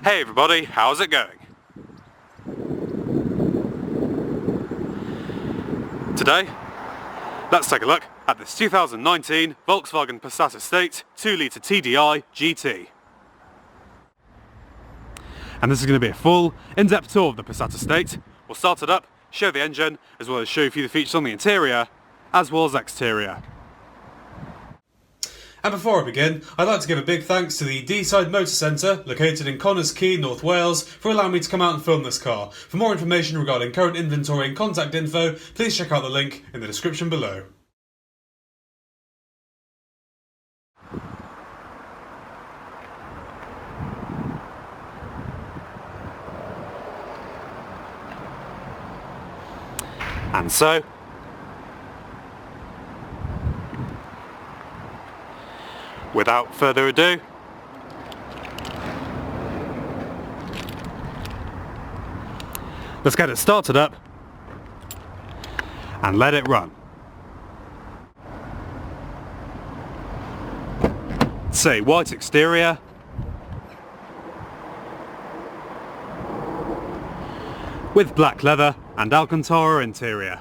Hey everybody, how's it going? Today, let's take a look at this 2019 Volkswagen Passat Estate 2-litre TDI GT. And this is going to be a full, in-depth tour of the Passat Estate. We'll start it up, show the engine, as well as show you the features on the interior, as well as exterior. And before I begin, I'd like to give a big thanks to the Deeside Motor Centre, located in Connors Quay, North Wales, for allowing me to come out and film this car. For more information regarding current inventory and contact info, please check out the link in the description below. And so, without further ado, let's get it started up and let it run. Say white exterior, with black leather and Alcantara interior.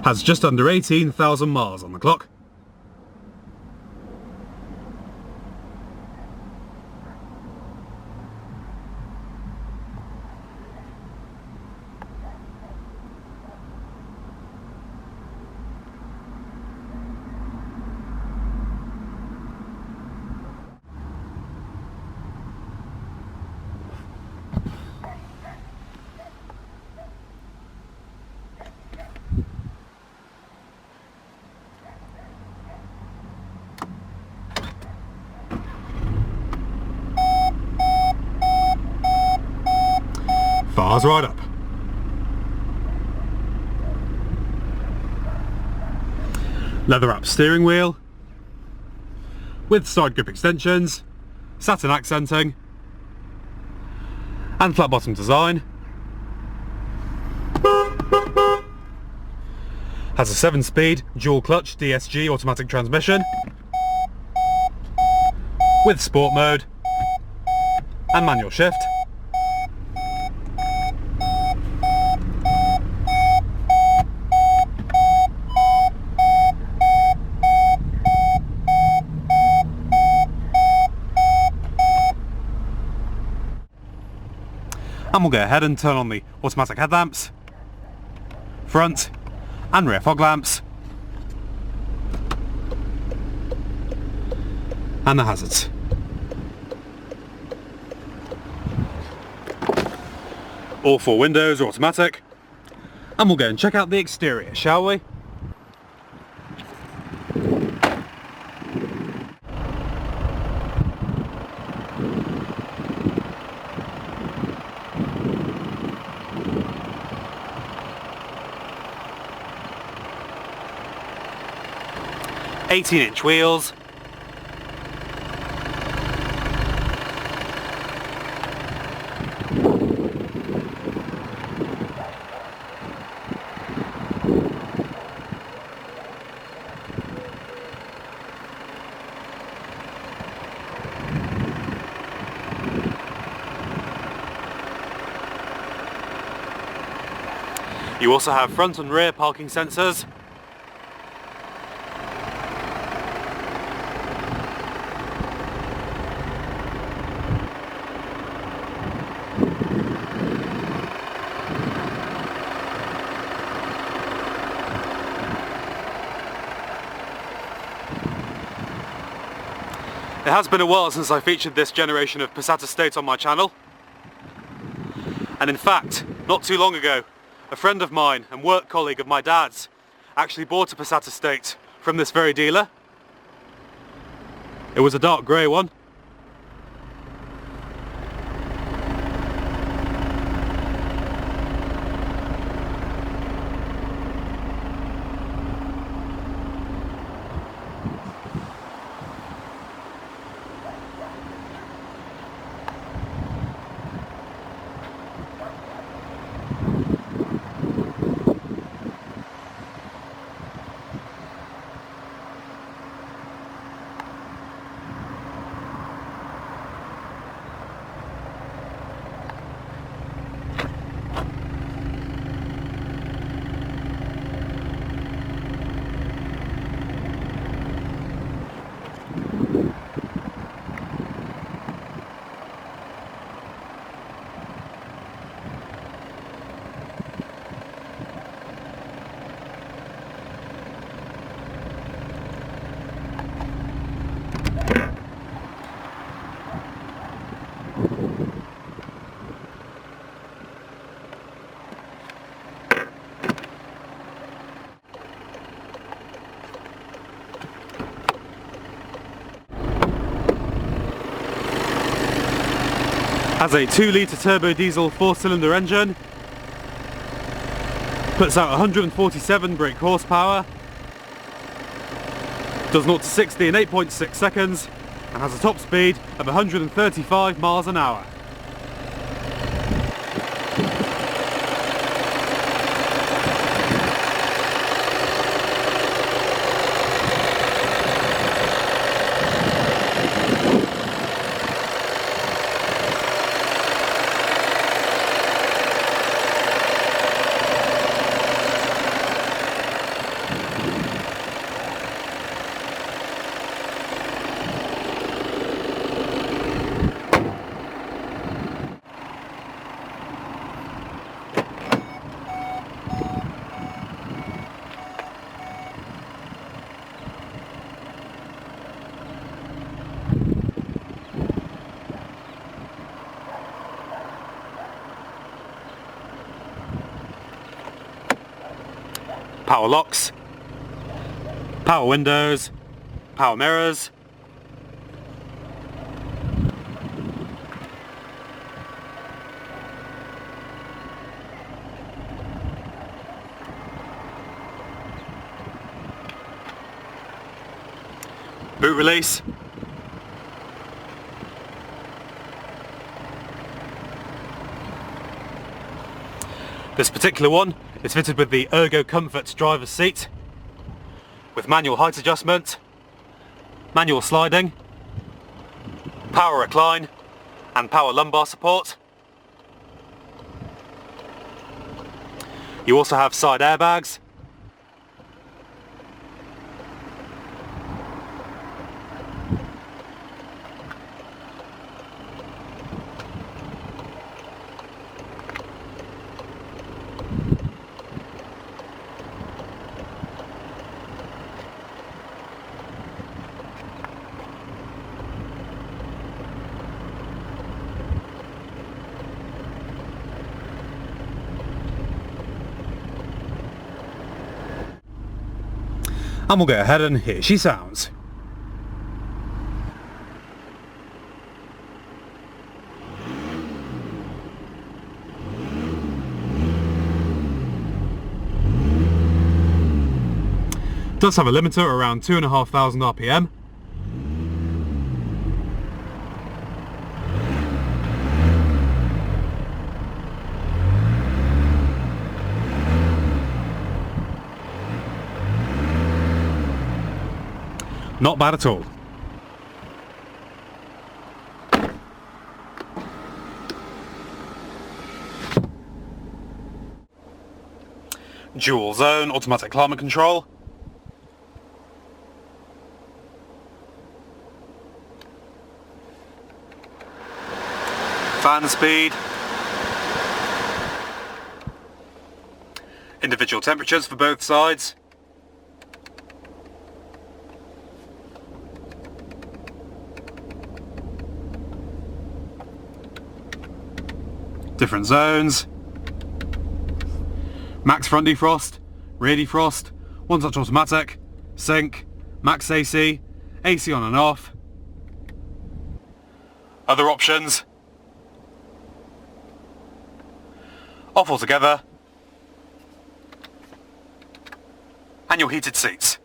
Has just under 18,000 miles on the clock. Fires right up. Leather wrapped steering wheel with side grip extensions, satin accenting and flat bottom design. Has a 7-speed dual clutch DSG automatic transmission with sport mode and manual shift. And we'll go ahead and turn on the automatic headlamps, front and rear fog lamps, and the hazards. All 4 windows are automatic, and we'll go and check out the exterior, shall we? "18-inch wheels, you also have front and rear parking sensors, It has been a while since I featured this generation of Passat Estate on my channel, and in fact, not too long ago, a friend of mine and work colleague of my dad's actually bought a Passat Estate from this very dealer. It was a dark grey one. Has a 2-litre turbo diesel 4-cylinder engine, puts out 147 brake horsepower, does 0 to 60 in 8.6 seconds, and has a top speed of 135 miles an hour. Power locks, power windows, power mirrors, boot release, this particular one is fitted with the Ergo Comfort driver's seat with manual height adjustment, manual sliding, power recline and power lumbar support. You also have side airbags, and we'll go ahead and here she sounds. Does have a limiter around 2,500 RPM. Not bad at all. Dual zone automatic climate control. Fan speed. Individual temperatures for both sides. Different zones. Max front defrost, rear defrost, one touch automatic, sync, max AC, AC on and off. Other options. Off altogether. And your heated seats.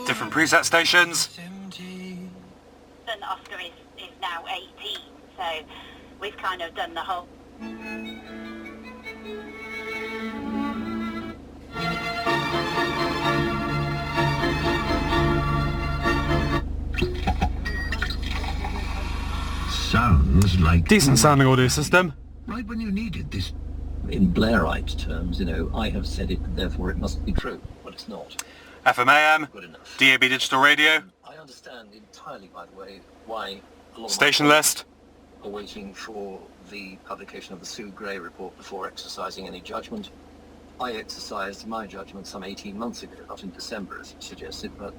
Different preset stations. And Oscar is now 18, so we've kind of done the whole... Sounds like... Decent sounding audio system. Right when you needed this. In Blairite terms, you know, I have said it, therefore it must be true, but it's not. FM AM, Good enough. DAB digital radio, I understand entirely, by the way, why a lot of station my list. are waiting for the publication of the Sue Gray report before exercising any judgment. I exercised my judgment some 18 months ago, not in December as suggested, but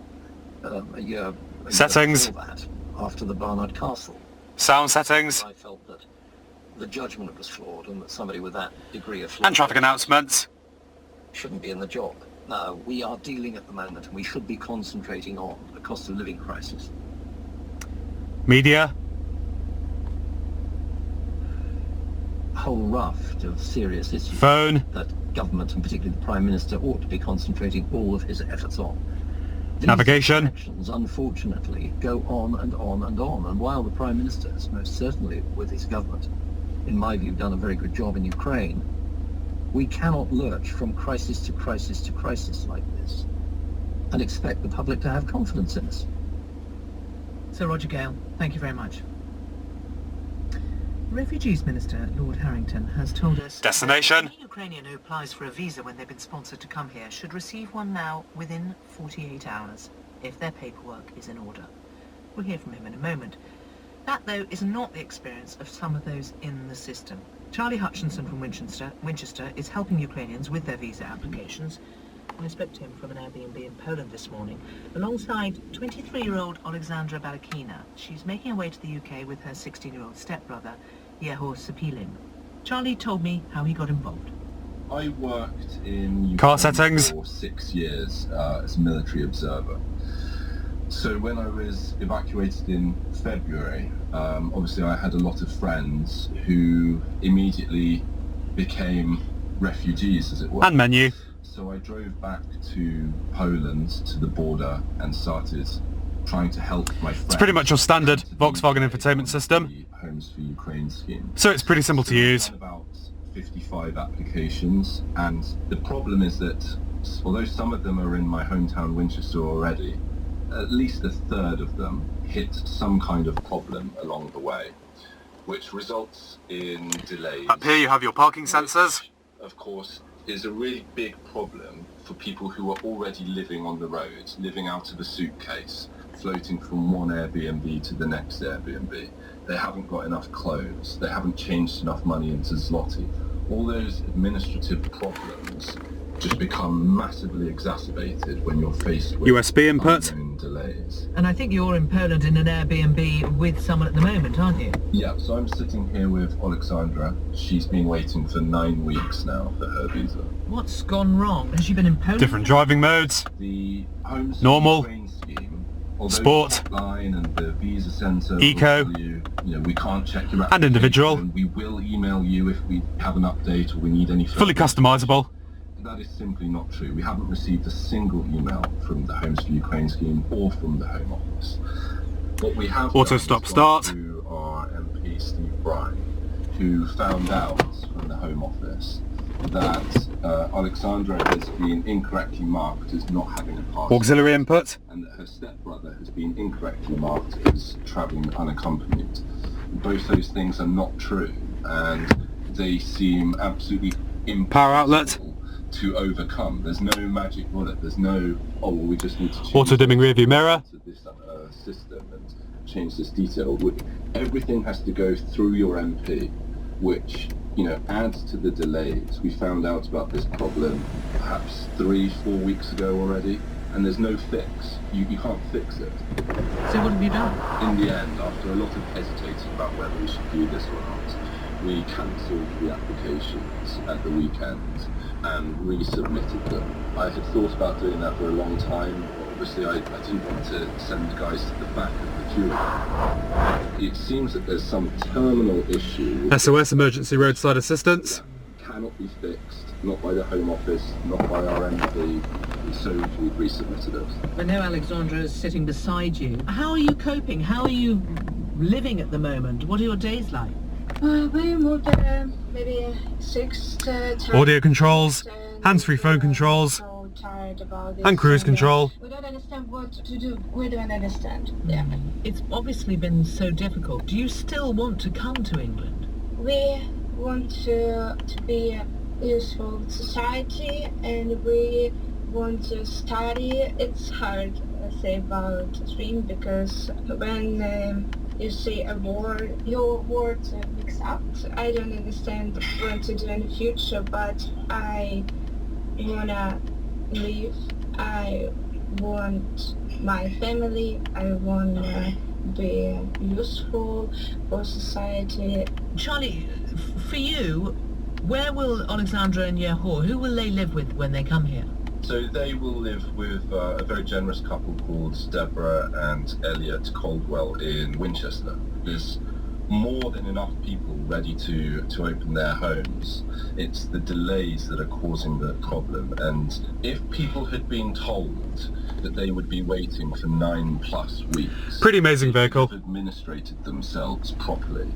a year Settings. before that, after the Barnard Castle Sound settings. I felt that the judgment was flawed and that somebody with that degree of And traffic announcements. shouldn't be in the job. Now, we are dealing at the moment, and we should be concentrating on the cost of living crisis. Media. A whole raft of serious issues Phone. that government, and particularly the Prime Minister, ought to be concentrating all of his efforts on. These Navigation. actions, unfortunately, go on and on and on. And while the Prime Minister has most certainly, with his government, in my view, done a very good job in Ukraine, we cannot lurch from crisis to crisis to crisis like this and expect the public to have confidence in us. Sir Roger Gale, thank you very much. Refugees Minister Lord Harrington has told us Destination. that any Ukrainian who applies for a visa when they've been sponsored to come here should receive one now within 48 hours, if their paperwork is in order. We'll hear from him in a moment. That, though, is not the experience of some of those in the system. Charlie Hutchinson from Winchester is helping Ukrainians with their visa applications. I spoke to him from an Airbnb in Poland this morning, alongside 23-year-old Alexandra Balakina. She's making her way to the UK with her 16-year-old stepbrother, Yehor Sapilin. Charlie told me how he got involved. I worked in Ukraine Car settings. for 6 years as a military observer. So when I was evacuated in February, obviously I had a lot of friends who immediately became refugees, as it were. And menu. So I drove back to Poland, to the border, and started trying to help my friends. It's pretty much your standard to Volkswagen the infotainment system. the Homes for Ukraine scheme. So it's pretty simple to So we use. had about 55 applications, and the problem is that although some of them are in my hometown Winchester already, at least a third of them hit some kind of problem along the way, which results in delays. Up here you have your parking sensors. Which, of course, is a really big problem for people who are already living on the road, living out of a suitcase, floating from one Airbnb to the next Airbnb. They haven't got enough clothes, they haven't changed enough money into zloty. All those administrative problems just become massively exacerbated when you're faced with USB input. unknown delays. And I think you're in Poland in an Airbnb with someone at the moment, aren't you? Yeah, so I'm sitting here with Alexandra. She's been waiting for 9 weeks now for her visa. What's gone wrong? Has she been in Poland? Different driving modes. The Homes Normal. for Ukraine scheme, although Sport. the hotline and the visa centre Eco. will tell you, we can't check your And individual. application. We will email you if we have an update or we need any Fully further customizable. That is simply not true. We haven't received a single email from the Homes for Ukraine scheme or from the Home Office. What we have Auto done stop is gone start. to our MP Steve Bryan, who found out from the Home Office that Alexandra has been incorrectly marked as not having a passport, Auxiliary input. and that her stepbrother has been incorrectly marked as travelling unaccompanied. Both those things are not true, and they seem absolutely impossible Power outlet. to overcome. There's no magic bullet. There's no, we just need to change Auto dimming rear view mirror. to this system and change this detail. Everything has to go through your MP, which adds to the delays. We found out about this problem perhaps 3-4 weeks ago already, and there's no fix. You can't fix it. So what have you done? In the end, after a lot of hesitating about whether we should do this or not, we cancelled the applications at the weekend and resubmitted them. I had thought about doing that for a long time. Obviously, I didn't want to send guys to the back of the queue. It seems that there's some terminal issue SOS emergency roadside assistance. that cannot be fixed, not by the Home Office, not by our MP, and so we've resubmitted it. I know Alexandra is sitting beside you. How are you coping? How are you living at the moment? What are your days like? We moved maybe 6 times. Audio controls, hands-free phone controls, So tired about this and cruise control. We don't understand what to do. We don't understand. Yeah. It's obviously been so difficult. Do you still want to come to England? We want to be useful to society, and we want to study. It's hard to say about dream because when you say a word, your words are mixed up. I don't understand what to do in the future, but I wanna live. I want my family. I wanna be useful for society. Charlie, for you, where will Alexandra and Yehor, who will they live with when they come here? So they will live with a very generous couple called Deborah and Elliot Caldwell in Winchester. There's more than enough people ready to open their homes. It's the delays that are causing the problem. And if people had been told that they would be waiting for 9+ weeks, Pretty amazing vehicle. they would have administrated themselves properly.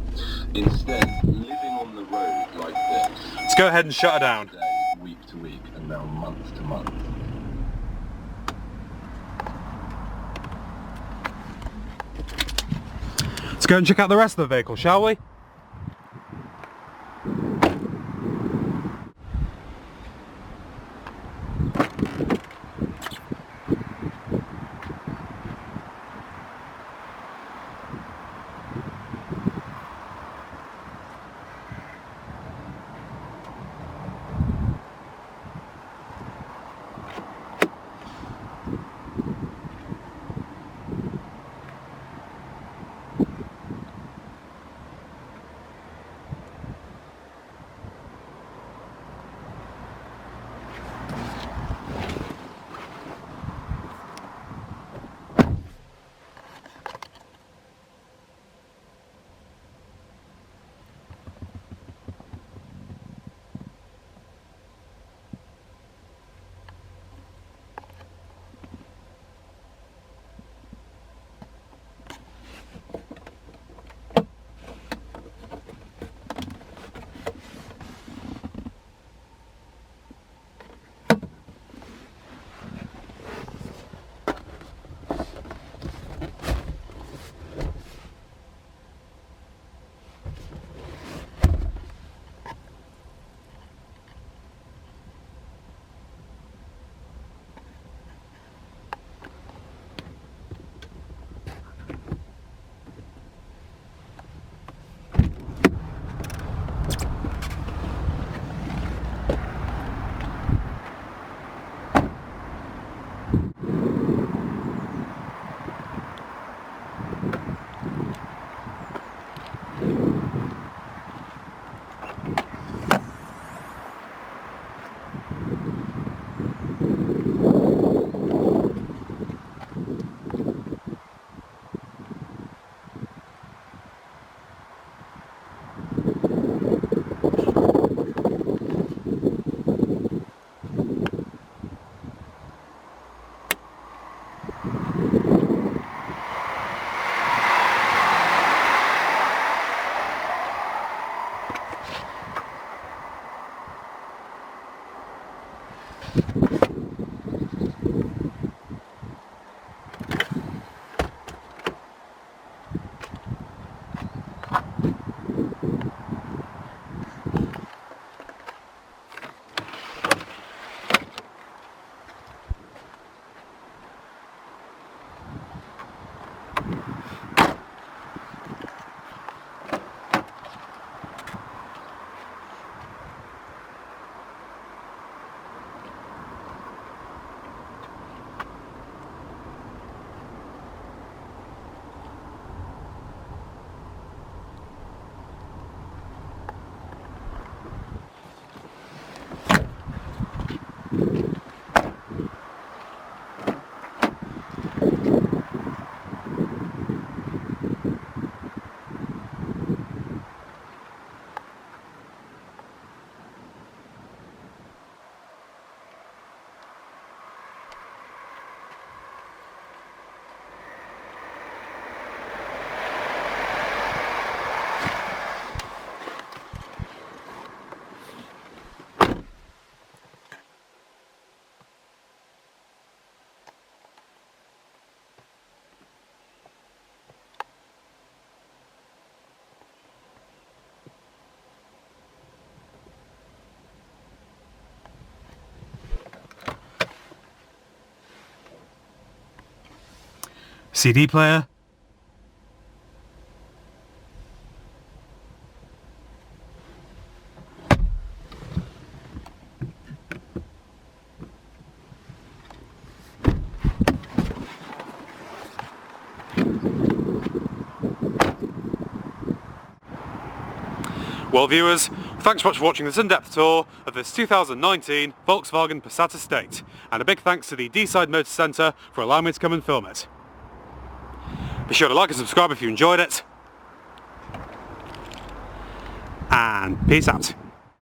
Instead, living on the road like this, Let's go ahead and shut her down. day, week to week, and now month to month. Let's go and check out the rest of the vehicle, shall we? CD player. Well viewers, thanks so much for watching this in-depth tour of this 2019 Volkswagen Passat Estate, and a big thanks to the Deeside Motor Centre for allowing me to come and film it. Be sure to like and subscribe if you enjoyed it, and peace out.